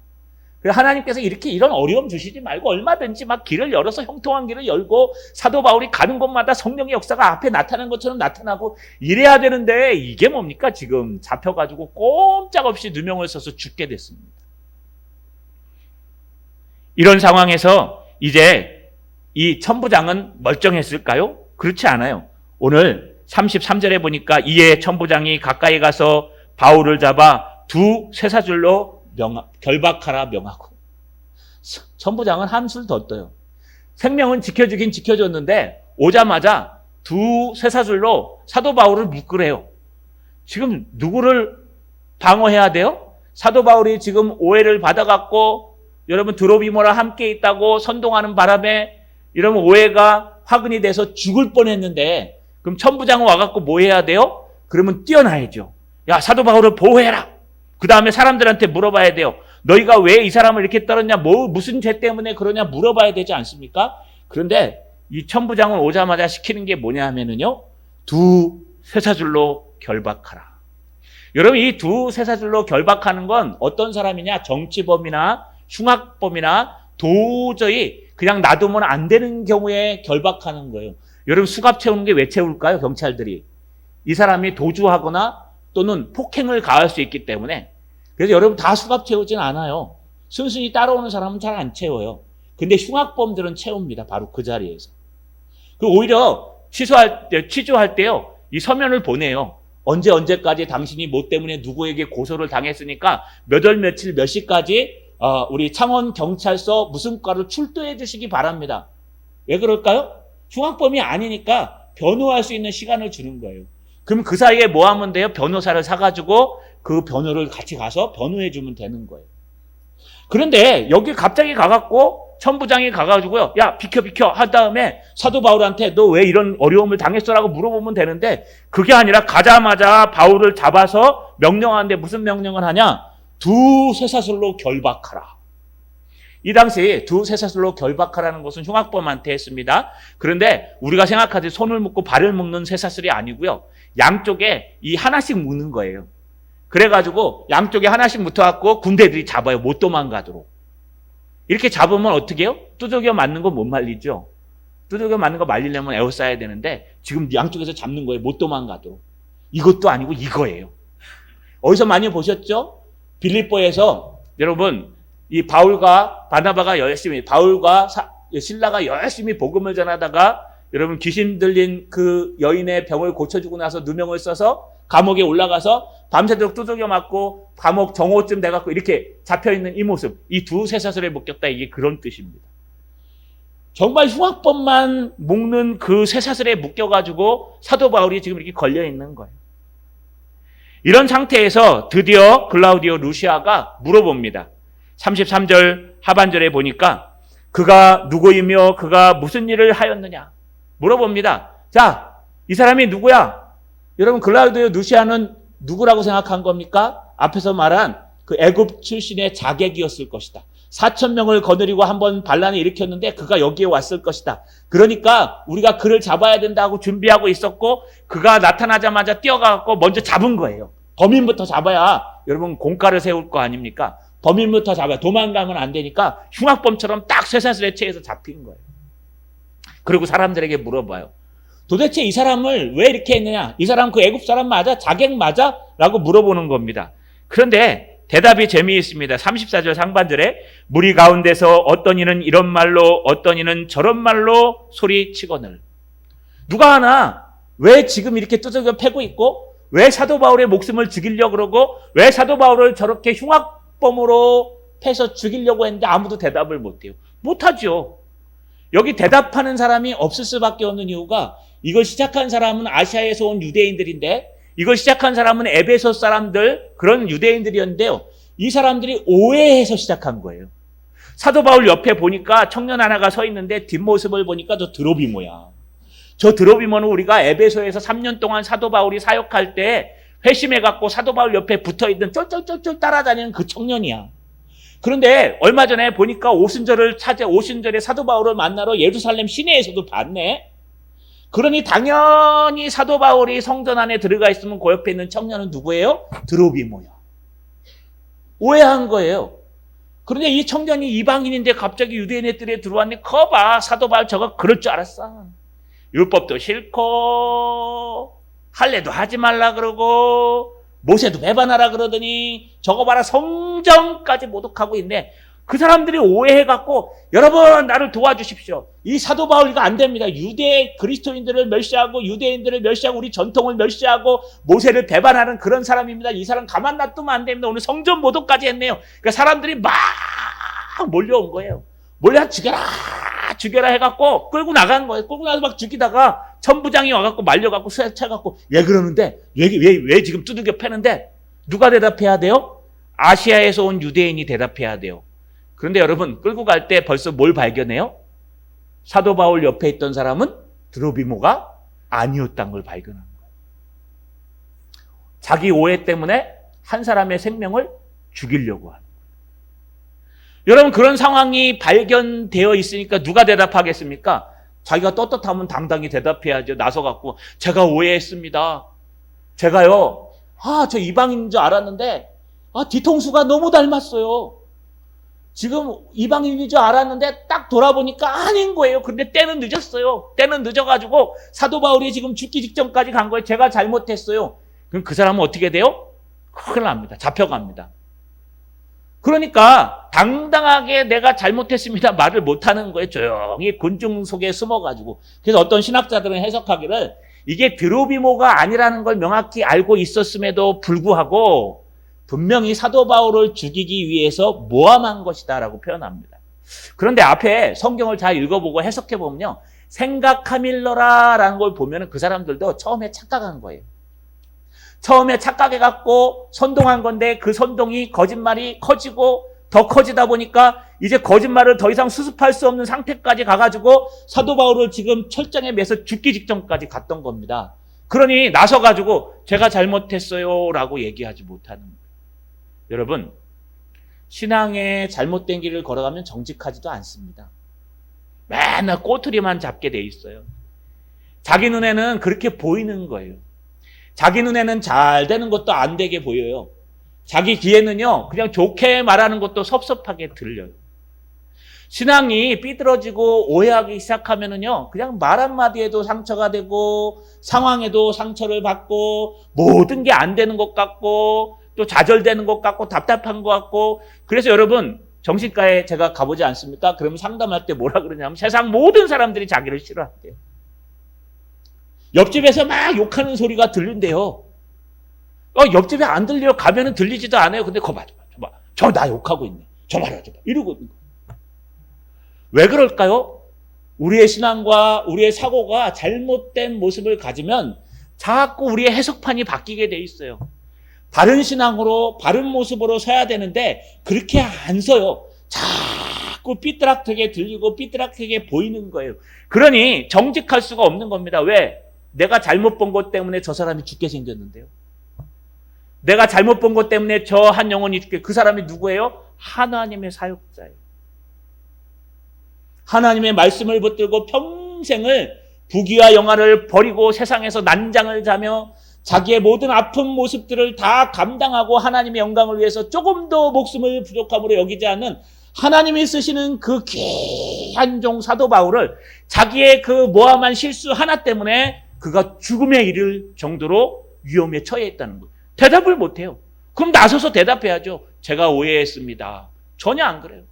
S1: 하나님께서 이렇게 이런 어려움 주시지 말고 얼마든지 막 길을 열어서 형통한 길을 열고 사도 바울이 가는 곳마다 성령의 역사가 앞에 나타나는 것처럼 나타나고 이래야 되는데 이게 뭡니까? 지금 잡혀가지고 꼼짝없이 누명을 써서 죽게 됐습니다. 이런 상황에서 이제 이 천부장은 멀쩡했을까요? 그렇지 않아요. 오늘 33절에 보니까 이에 천부장이 가까이 가서 바울을 잡아 두 쇠사줄로 결박하라 명하고. 천부장은 한술 더 떠요. 생명은 지켜주긴 지켜줬는데 오자마자 두 쇠사줄로 사도 바울을 묶으래요. 지금 누구를 방어해야 돼요? 사도 바울이 지금 오해를 받아갖고 여러분 드로비모라 함께 있다고 선동하는 바람에 이러면 오해가 화근이 돼서 죽을 뻔했는데 그럼 천부장은 와갖고 뭐 해야 돼요? 그러면 뛰어나야죠. 야 사도 바울을 보호해라. 그 다음에 사람들한테 물어봐야 돼요. 너희가 왜 이 사람을 이렇게 떨었냐? 무슨 죄 때문에 그러냐? 물어봐야 되지 않습니까? 그런데 이 천부장은 오자마자 시키는 게 뭐냐 하면은요. 두 쇠사줄로 결박하라. 여러분 이 두 쇠사줄로 결박하는 건 어떤 사람이냐? 정치범이나 흉악범이나 도저히 그냥 놔두면 안 되는 경우에 결박하는 거예요. 여러분 수갑 채우는 게 왜 채울까요? 경찰들이. 이 사람이 도주하거나 또는 폭행을 가할 수 있기 때문에. 그래서 여러분 다 수갑 채우진 않아요. 순순히 따라오는 사람은 잘 안 채워요. 근데 흉악범들은 채웁니다. 바로 그 자리에서. 그 오히려 취조할 때요. 이 서면을 보내요. 언제까지 당신이 뭐 때문에 누구에게 고소를 당했으니까 몇 월 며칠 몇 시까지 우리 창원 경찰서 무슨 과로 출두해 주시기 바랍니다. 왜 그럴까요? 흉악범이 아니니까 변호할 수 있는 시간을 주는 거예요. 그럼 그 사이에 뭐 하면 돼요? 변호사를 사가지고 그 변호를 같이 가서 변호해 주면 되는 거예요. 그런데 여기 갑자기 가갖고 천부장이 가가지고요. 야 비켜 한 다음에 사도 바울한테 너 왜 이런 어려움을 당했어라고 물어보면 되는데 그게 아니라 가자마자 바울을 잡아서 명령하는데 무슨 명령을 하냐? 두 쇠사슬로 결박하라. 이 당시 두 쇠사슬로 결박하라는 것은 흉악범한테 했습니다. 그런데 우리가 생각하듯이 손을 묶고 발을 묶는 쇠사슬이 아니고요. 양쪽에 이 하나씩 묶는 거예요. 그래가지고 양쪽에 하나씩 묶어갖고 군대들이 잡아요. 못 도망가도록. 이렇게 잡으면 어떻게 해요? 두들겨 맞는 거 못 말리죠. 두들겨 맞는 거 말리려면 에워싸야 되는데 지금 양쪽에서 잡는 거예요. 못 도망가도록. 이것도 아니고 이거예요. 어디서 많이 보셨죠? 빌립보에서 여러분 이 바울과 실라가 열심히 복음을 전하다가 여러분 귀신 들린 그 여인의 병을 고쳐주고 나서 누명을 써서 감옥에 올라가서 밤새도록 두들겨 맞고 감옥 정오쯤 돼갖고 이렇게 잡혀있는 이 모습, 이 두 쇠사슬에 묶였다, 이게 그런 뜻입니다. 정말 흉악범만 묶는 그 쇠사슬에 묶여가지고 사도 바울이 지금 이렇게 걸려있는 거예요. 이런 상태에서 드디어 글라우디오 루시아가 물어봅니다. 33절 하반절에 보니까 그가 누구이며 그가 무슨 일을 하였느냐 물어봅니다. 자, 이 사람이 누구야? 여러분 글라우디오 루시아는 누구라고 생각한 겁니까? 앞에서 말한 그 애굽 출신의 자객이었을 것이다. 4,000명을 거느리고 한번 반란을 일으켰는데 그가 여기에 왔을 것이다. 그러니까 우리가 그를 잡아야 된다고 준비하고 있었고 그가 나타나자마자 뛰어가고 먼저 잡은 거예요. 범인부터 잡아야 여러분 공가를 세울 거 아닙니까? 범인부터 잡아야 도망가면 안 되니까 흉악범처럼 딱 쇠사슬에 채해서 잡힌 거예요. 그리고 사람들에게 물어봐요. 도대체 이 사람을 왜 이렇게 했느냐? 이 사람 그 애굽 사람 맞아? 자객 맞아? 라고 물어보는 겁니다. 그런데 대답이 재미있습니다. 34절 상반절에 무리 가운데서 어떤 이는 이런 말로 어떤 이는 저런 말로 소리치거늘. 누가 하나 왜 지금 이렇게 두들겨 패고 있고 왜 사도 바울의 목숨을 죽이려고 그러고 왜 사도 바울을 저렇게 흉악범으로 패서 죽이려고 했는데 아무도 대답을 못해요. 못하죠. 여기 대답하는 사람이 없을 수밖에 없는 이유가 이걸 시작한 사람은 아시아에서 온 유대인들인데 이걸 시작한 사람은 에베소 사람들 그런 유대인들이었는데요. 이 사람들이 오해해서 시작한 거예요. 사도 바울 옆에 보니까 청년 하나가 서 있는데 뒷모습을 보니까 저 드로비모야. 저 드로비모는 우리가 에베소에서 3년 동안 사도 바울이 사역할 때 회심해갖고 사도 바울 옆에 붙어있던 쫄쫄쫄쫄 따라다니는 그 청년이야. 그런데 얼마 전에 보니까 오순절에 사도 바울을 만나러 예루살렘 시내에서도 봤네. 그러니 당연히 사도 바울이 성전 안에 들어가 있으면 그 옆에 있는 청년은 누구예요? 드로비모야. 오해한 거예요. 그런데 이 청년이 이방인인데 갑자기 유대인의 뜰에 들어왔네. 거봐, 사도 바울 저거 그럴 줄 알았어. 율법도 싫고 할례도 하지 말라 그러고 모세도 배반하라 그러더니 저거 봐라 성전까지 모독하고 있네. 그 사람들이 오해해갖고 여러분 나를 도와주십시오. 이 사도 바울 이거 안 됩니다. 유대 그리스도인들을 멸시하고 유대인들을 멸시하고 우리 전통을 멸시하고 모세를 배반하는 그런 사람입니다. 이 사람 가만 놔두면 안 됩니다. 오늘 성전 모독까지 했네요. 그러니까 사람들이 막 몰려온 거예요. 몰려 죽여라 해갖고 끌고 나간 거예요. 끌고 나서 막 죽이다가 천부장이 와갖고 말려갖고 수에 차갖고 왜 그러는데 왜 지금 두들겨 패는데 누가 대답해야 돼요? 아시아에서 온 유대인이 대답해야 돼요. 그런데 여러분 끌고 갈 때 벌써 뭘 발견해요? 사도 바울 옆에 있던 사람은 드로비모가 아니었다는 걸 발견한 거예요. 자기 오해 때문에 한 사람의 생명을 죽이려고 하는 거예요. 여러분 그런 상황이 발견되어 있으니까 누가 대답하겠습니까? 자기가 떳떳하면 당당히 대답해야죠. 나서갖고 제가 오해했습니다. 제가요 저 이방인인 줄 알았는데 뒤통수가 너무 닮았어요. 지금 이방인인 줄 알았는데 딱 돌아보니까 아닌 거예요. 근데 때는 늦었어요. 때는 늦어가지고 사도 바울이 지금 죽기 직전까지 간 거예요. 제가 잘못했어요. 그럼 그 사람은 어떻게 돼요? 큰일 납니다. 잡혀갑니다. 그러니까 당당하게 내가 잘못했습니다 말을 못하는 거예요. 조용히 군중 속에 숨어가지고. 그래서 어떤 신학자들은 해석하기를 이게 드로비모가 아니라는 걸 명확히 알고 있었음에도 불구하고 분명히 사도 바울을 죽이기 위해서 모함한 것이다 라고 표현합니다. 그런데 앞에 성경을 잘 읽어보고 해석해보면요. 생각하밀러라 라는 걸 보면 그 사람들도 처음에 착각한 거예요. 처음에 착각해갖고 선동한 건데 그 선동이 거짓말이 커지고 더 커지다 보니까 이제 거짓말을 더 이상 수습할 수 없는 상태까지 가가지고 사도 바울을 지금 철장에 매서 죽기 직전까지 갔던 겁니다. 그러니 나서가지고 제가 잘못했어요 라고 얘기하지 못하는 거예요. 여러분 신앙의 잘못된 길을 걸어가면 정직하지도 않습니다. 맨날 꼬투리만 잡게 돼 있어요. 자기 눈에는 그렇게 보이는 거예요. 자기 눈에는 잘 되는 것도 안 되게 보여요. 자기 귀에는요 그냥 좋게 말하는 것도 섭섭하게 들려요. 신앙이 삐뚤어지고 오해하기 시작하면은요 그냥 말 한마디에도 상처가 되고 상황에도 상처를 받고 모든 게 안 되는 것 같고 또 좌절되는 것 같고 답답한 것 같고. 그래서 여러분 정신과에 제가 가보지 않습니까? 그러면 상담할 때 뭐라 그러냐면 세상 모든 사람들이 자기를 싫어한대요. 옆집에서 막 욕하는 소리가 들린대요. 옆집에 안 들려요. 가면은 들리지도 않아요. 근데 거 봐. 저 나 욕하고 있네. 저 봐라. 이러고 있는 거예요. 왜 그럴까요? 우리의 신앙과 우리의 사고가 잘못된 모습을 가지면 자꾸 우리의 해석판이 바뀌게 돼 있어요. 바른 신앙으로 바른 모습으로 서야 되는데 그렇게 안 서요. 자꾸 삐뚤락하게 들리고 삐뚤락하게 보이는 거예요. 그러니 정직할 수가 없는 겁니다. 왜? 내가 잘못 본 것 때문에 저 사람이 죽게 생겼는데요. 내가 잘못 본 것 때문에 저 한 영혼이 죽게. 그 사람이 누구예요? 하나님의 사역자예요. 하나님의 말씀을 붙들고 평생을 부귀와 영화를 버리고 세상에서 난장을 자며 자기의 모든 아픈 모습들을 다 감당하고 하나님의 영광을 위해서 조금도 목숨을 부족함으로 여기지 않는 하나님이 쓰시는 그 귀한 종 사도 바울을 자기의 그 모함한 실수 하나 때문에 그가 죽음에 이를 정도로 위험에 처해 있다는 거예요. 대답을 못해요. 그럼 나서서 대답해야죠. 제가 오해했습니다. 전혀 안 그래요.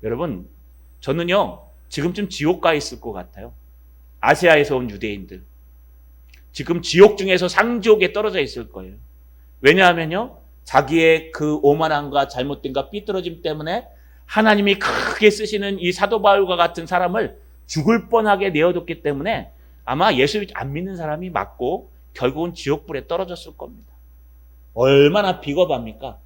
S1: 여러분, 저는요, 지금쯤 지옥 가 있을 것 같아요. 아시아에서 온 유대인들. 지금 지옥 중에서 상지옥에 떨어져 있을 거예요. 왜냐하면요, 자기의 그 오만함과 잘못됨과 삐뚤어짐 때문에 하나님이 크게 쓰시는 이 사도 바울과 같은 사람을 죽을 뻔하게 내어뒀기 때문에 아마 예수 안 믿는 사람이 맞고 결국은 지옥불에 떨어졌을 겁니다. 얼마나 비겁합니까?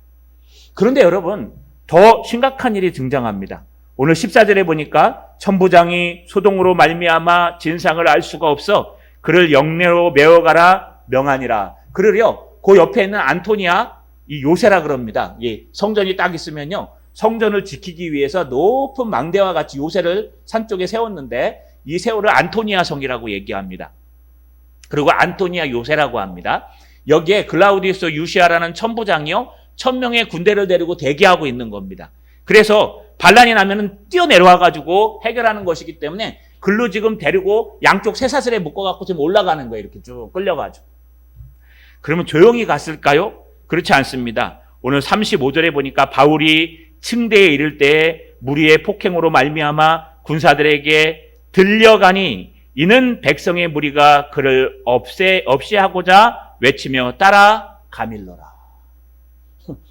S1: 그런데 여러분, 더 심각한 일이 등장합니다. 오늘 14절에 보니까 천부장이 소동으로 말미암아 진상을 알 수가 없어 그를 영내로 메어가라 명하니라. 그를요, 그 옆에 있는 안토니아, 이 요새라 그럽니다. 예, 성전이 딱 있으면요, 성전을 지키기 위해서 높은 망대와 같이 요새를 산 쪽에 세웠는데 이 세월을 안토니아 성이라고 얘기합니다. 그리고 안토니아 요새라고 합니다. 여기에 글라우디우스 유시아라는 천부장이요, 1000명의 군대를 데리고 대기하고 있는 겁니다. 그래서 반란이 나면은 뛰어내려와가지고 해결하는 것이기 때문에 글로 지금 데리고 양쪽 쇠사슬에 묶어갖고 지금 올라가는 거예요. 이렇게 쭉 끌려가지고. 그러면 조용히 갔을까요? 그렇지 않습니다. 오늘 35절에 보니까 바울이 층대에 이를 때에 무리의 폭행으로 말미암아 군사들에게 들려가니 이는 백성의 무리가 그를 없이 하고자 외치며 따라 가밀러라.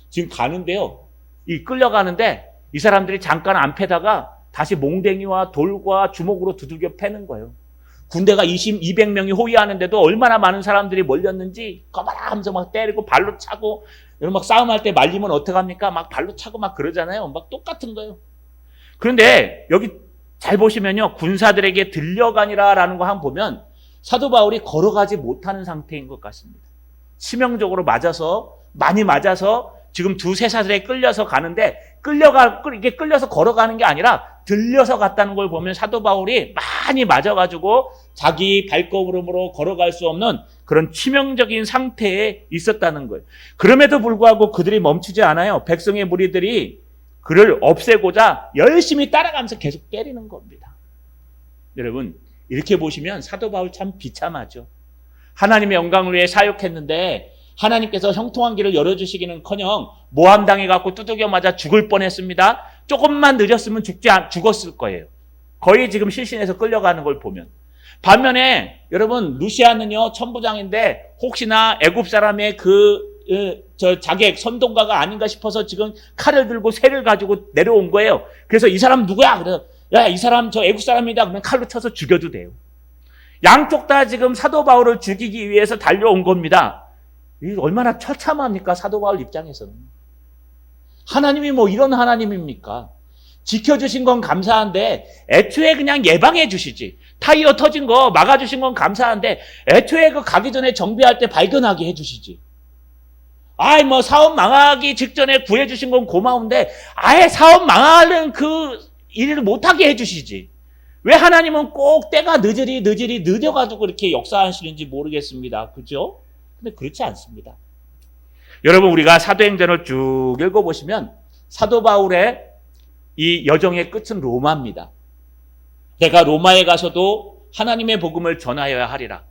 S1: 지금 가는데요, 이 끌려가는데 이 사람들이 잠깐 안 패다가 다시 몽댕이와 돌과 주먹으로 두들겨 패는 거예요. 군대가 200명이 호위하는데도 얼마나 많은 사람들이 몰렸는지 꺼봐라 하면서 막 때리고 발로 차고, 여러분 막 싸움할 때 말리면 어떡합니까? 막 발로 차고 막 그러잖아요. 막 똑같은 거예요. 그런데 여기 잘 보시면요, 군사들에게 들려가니라라는 거 한번 보면 사도 바울이 걸어가지 못하는 상태인 것 같습니다. 치명적으로 많이 맞아서 지금 두세 사슬에 끌려서 가는데 이게 끌려서 걸어가는 게 아니라 들려서 갔다는 걸 보면 사도 바울이 많이 맞아가지고 자기 발걸음으로 걸어갈 수 없는 그런 치명적인 상태에 있었다는 거예요. 그럼에도 불구하고 그들이 멈추지 않아요. 백성의 무리들이 그를 없애고자 열심히 따라가면서 계속 때리는 겁니다. 여러분, 이렇게 보시면 사도 바울 참 비참하죠. 하나님의 영광을 위해 사역했는데 하나님께서 형통한 길을 열어주시기는커녕 모함당해갖고 두들겨 맞아 죽을 뻔했습니다. 조금만 늦었으면 죽었을 거예요. 거의 지금 실신해서 끌려가는 걸 보면. 반면에 여러분, 루시아는요, 천부장인데 혹시나 애굽 사람의 자객 선동가가 아닌가 싶어서 지금 칼을 들고 쇠를 가지고 내려온 거예요. 그래서 이 사람 누구야? 그래서 야, 이 사람 저 애굽 사람이다. 그러면 칼로 쳐서 죽여도 돼요. 양쪽 다 지금 사도 바울을 죽이기 위해서 달려온 겁니다. 이게 얼마나 처참합니까? 사도 바울 입장에서는. 하나님이 뭐 이런 하나님입니까? 지켜주신 건 감사한데 애초에 그냥 예방해 주시지. 타이어 터진 거 막아주신 건 감사한데 애초에 그 가기 전에 정비할 때 발견하게 해주시지. 아이 뭐 사업 망하기 직전에 구해주신 건 고마운데 아예 사업 망하는 그 일을 못하게 해주시지. 왜 하나님은 꼭 때가 늦어가지고 이렇게 역사하시는지 모르겠습니다. 그죠? 근데 그렇지 않습니다. 여러분, 우리가 사도행전을 쭉 읽어보시면 사도 바울의 이 여정의 끝은 로마입니다. 내가 로마에 가서도 하나님의 복음을 전하여야 하리라.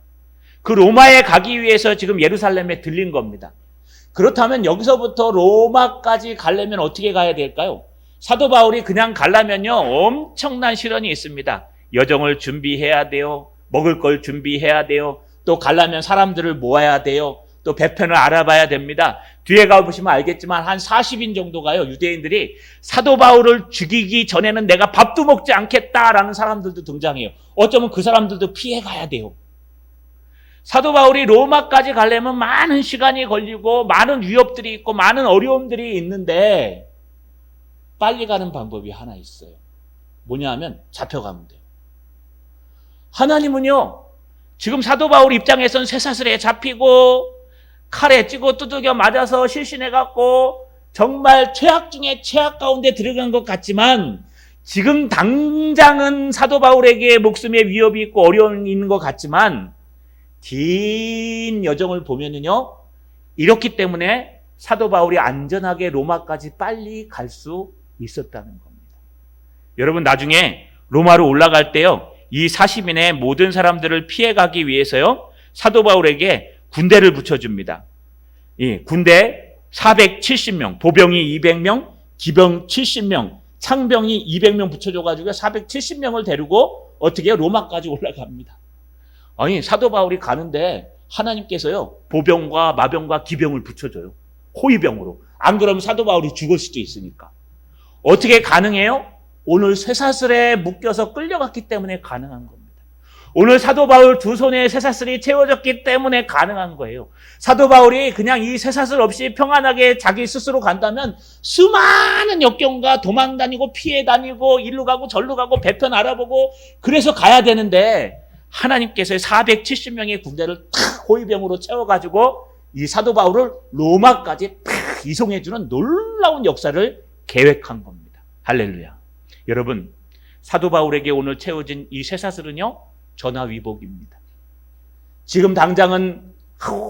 S1: 그 로마에 가기 위해서 지금 예루살렘에 들린 겁니다. 그렇다면 여기서부터 로마까지 가려면 어떻게 가야 될까요? 사도 바울이 그냥 가려면요, 엄청난 시련이 있습니다. 여정을 준비해야 돼요. 먹을 걸 준비해야 돼요. 또 가려면 사람들을 모아야 돼요. 또 배편을 알아봐야 됩니다. 뒤에 가보시면 알겠지만 한 40인 정도가요, 유대인들이 사도 바울을 죽이기 전에는 내가 밥도 먹지 않겠다라는 사람들도 등장해요. 어쩌면 그 사람들도 피해 가야 돼요. 사도 바울이 로마까지 가려면 많은 시간이 걸리고 많은 위협들이 있고 많은 어려움들이 있는데 빨리 가는 방법이 하나 있어요. 뭐냐 하면 잡혀가면 돼요. 하나님은요, 지금 사도 바울 입장에선 쇠사슬에 잡히고 칼에 찌고 두들겨 맞아서 실신해갖고 정말 최악 중에 최악 가운데 들어간 것 같지만 지금 당장은 사도 바울에게 목숨의 위협이 있고 어려움이 있는 것 같지만 긴 여정을 보면은요, 이렇기 때문에 사도 바울이 안전하게 로마까지 빨리 갈 수 있었다는 겁니다. 여러분, 나중에 로마로 올라갈 때요, 이 40인의 모든 사람들을 피해가기 위해서요, 사도 바울에게 군대를 붙여줍니다. 이 군대 470명, 보병이 200명, 기병 70명, 창병이 200명 붙여줘가지고 470명을 데리고 어떻게 해요? 로마까지 올라갑니다. 아니, 사도 바울이 가는데 하나님께서요, 보병과 마병과 기병을 붙여줘요. 호위병으로. 안 그러면 사도 바울이 죽을 수도 있으니까. 어떻게 가능해요? 오늘 쇠사슬에 묶여서 끌려갔기 때문에 가능한 겁니다. 오늘 사도 바울 두 손에 쇠사슬이 채워졌기 때문에 가능한 거예요. 사도 바울이 그냥 이 쇠사슬 없이 평안하게 자기 스스로 간다면 수많은 역경과 도망 다니고 피해 다니고 일로 가고 절로 가고 배편 알아보고 그래서 가야 되는데 하나님께서 470명의 군대를 탁 호위병으로 채워가지고 이 사도 바울을 로마까지 탁 이송해주는 놀라운 역사를 계획한 겁니다. 할렐루야. 여러분, 사도 바울에게 오늘 채워진 이 쇠사슬은요, 전화위복입니다. 지금 당장은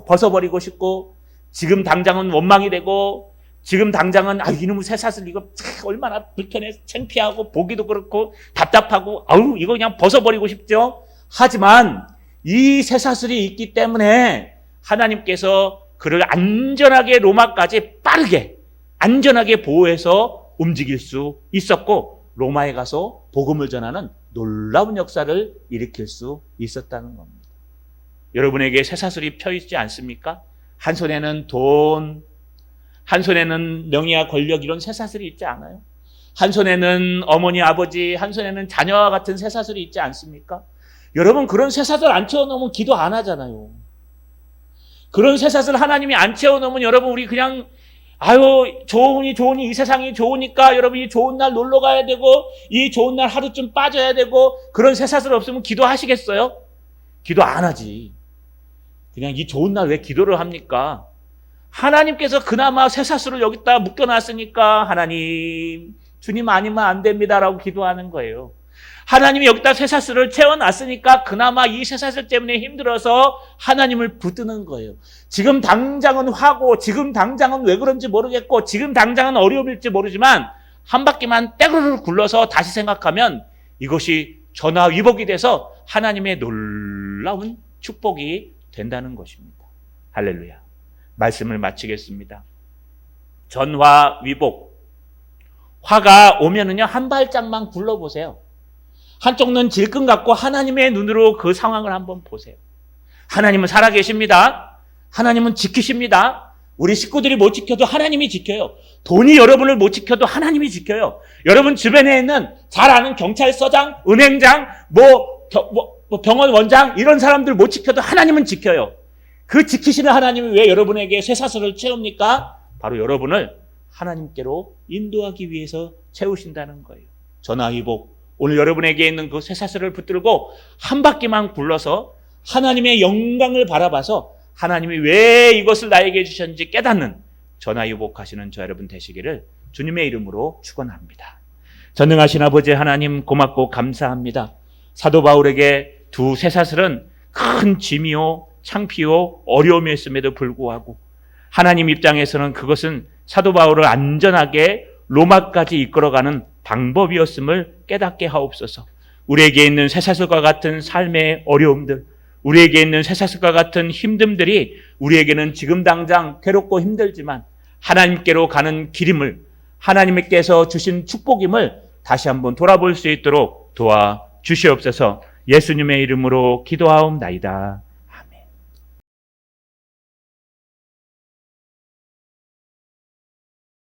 S1: 벗어버리고 싶고, 지금 당장은 원망이 되고, 지금 당장은 이놈의 쇠사슬 이거 얼마나 불편해, 창피하고 보기도 그렇고 답답하고 이거 그냥 벗어버리고 싶죠. 하지만 이 쇠사슬이 있기 때문에 하나님께서 그를 안전하게 로마까지 빠르게 안전하게 보호해서 움직일 수 있었고, 로마에 가서 복음을 전하는 놀라운 역사를 일으킬 수 있었다는 겁니다. 여러분에게 쇠사슬이 펴있지 않습니까? 한 손에는 돈, 한 손에는 명예와 권력 이런 쇠사슬이 있지 않아요? 한 손에는 어머니, 아버지, 한 손에는 자녀와 같은 쇠사슬이 있지 않습니까? 여러분, 그런 쇠사슬 안 채워놓으면 기도 안 하잖아요. 그런 쇠사슬 하나님이 안 채워놓으면 여러분 우리 그냥 좋으니 이 세상이 좋으니까 여러분 이 좋은 날 놀러 가야 되고 이 좋은 날 하루쯤 빠져야 되고 그런 쇠사슬 없으면 기도하시겠어요? 기도 안 하지. 그냥 이 좋은 날 왜 기도를 합니까? 하나님께서 그나마 쇠사슬을 여기다 묶여놨으니까 하나님, 주님 아니면 안 됩니다라고 기도하는 거예요. 하나님이 여기다 쇠사슬을 채워놨으니까 그나마 이 쇠사슬 때문에 힘들어서 하나님을 붙드는 거예요. 지금 당장은 화고 지금 당장은 왜 그런지 모르겠고 지금 당장은 어려움일지 모르지만 한 바퀴만 떼구르르 굴러서 다시 생각하면 이것이 전화위복이 돼서 하나님의 놀라운 축복이 된다는 것입니다. 할렐루야. 말씀을 마치겠습니다. 전화위복. 화가 오면은요 한 발짝만 굴러보세요. 한쪽 눈 질끈 갖고 하나님의 눈으로 그 상황을 한번 보세요. 하나님은 살아계십니다. 하나님은 지키십니다. 우리 식구들이 못 지켜도 하나님이 지켜요. 돈이 여러분을 못 지켜도 하나님이 지켜요. 여러분 주변에 있는 잘 아는 경찰서장, 은행장, 병원 원장 이런 사람들 못 지켜도 하나님은 지켜요. 그 지키시는 하나님이 왜 여러분에게 쇠사슬을 채웁니까? 바로 여러분을 하나님께로 인도하기 위해서 채우신다는 거예요. 전화위복. 오늘 여러분에게 있는 그 쇠사슬을 붙들고 한 바퀴만 굴러서 하나님의 영광을 바라봐서 하나님이 왜 이것을 나에게 주셨는지 깨닫는 전화위복하시는 저 여러분 되시기를 주님의 이름으로 축원합니다. 전능하신 아버지 하나님 고맙고 감사합니다. 사도 바울에게 두 쇠사슬은 큰 짐이요 창피요 어려움이었음에도 불구하고 하나님 입장에서는 그것은 사도 바울을 안전하게 로마까지 이끌어가는 방법이었음을 깨닫게 하옵소서. 우리에게 있는 쇠사슬과 같은 삶의 어려움들, 우리에게 있는 쇠사슬과 같은 힘듦들이 우리에게는 지금 당장 괴롭고 힘들지만 하나님께로 가는 길임을, 하나님께서 주신 축복임을 다시 한번 돌아볼 수 있도록 도와주시옵소서. 예수님의 이름으로 기도하옵나이다.